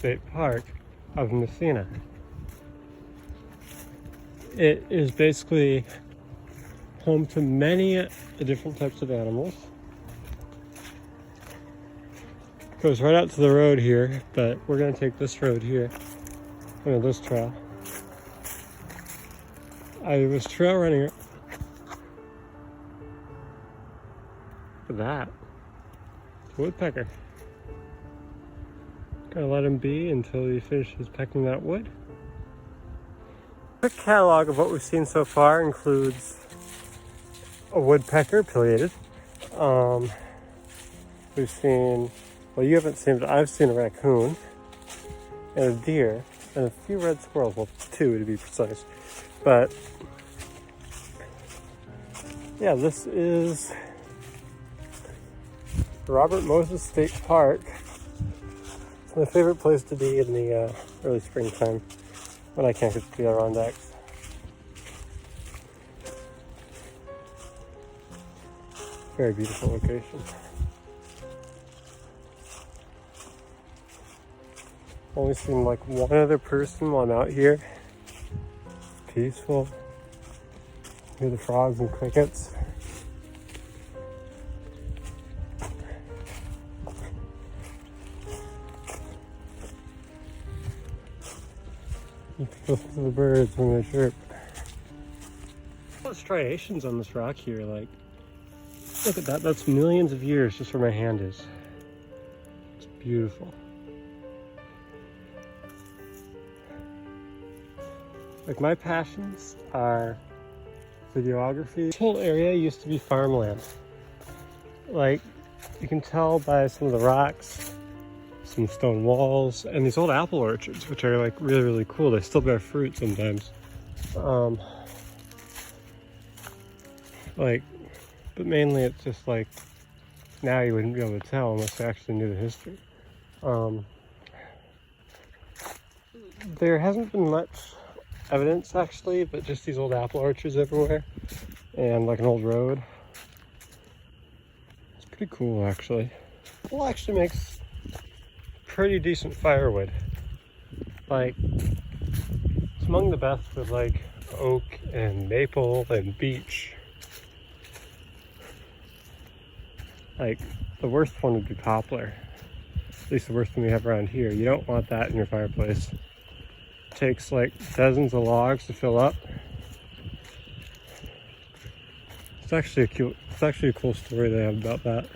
State Park of Messina. It is basically home to many different types of animals. It goes right out to the road here, but we're going to take this road here, this trail. I was trail running it. Look at that. Woodpecker. Gotta let him be until he finishes pecking that wood. Quick catalog of what we've seen so far includes a woodpecker, pillated. We've seen, well, you haven't seen, but I've seen a raccoon and a deer and a few red squirrels, well, 2 to be precise. But yeah, this is Robert Moses State Park. It's my favorite place to be in the early springtime when I can't get to the Adirondacks. Very beautiful location. Only seen like one other person while I'm out here. Peaceful. Hear the frogs and crickets. You can listen to the birds when they chirp. There's striations on this rock here, like, look at that, that's millions of years just where my hand is. It's beautiful. Like, my passions are videography. This whole area used to be farmland. Like, you can tell by some of the rocks, some stone walls, and these old apple orchards, which are like really, really cool. They still bear fruit sometimes. But mainly it's just like, now you wouldn't be able to tell unless you actually knew the history. There hasn't been much evidence actually, but just these old apple orchards everywhere and like an old road. It's pretty cool actually. Well, actually makes pretty decent firewood. Like, it's among the best with like oak and maple and beech. Like, the worst one would be poplar. At least the worst one we have around here. You don't want that in your fireplace. It takes like dozens of logs to fill up. It's actually a cool story they have about that.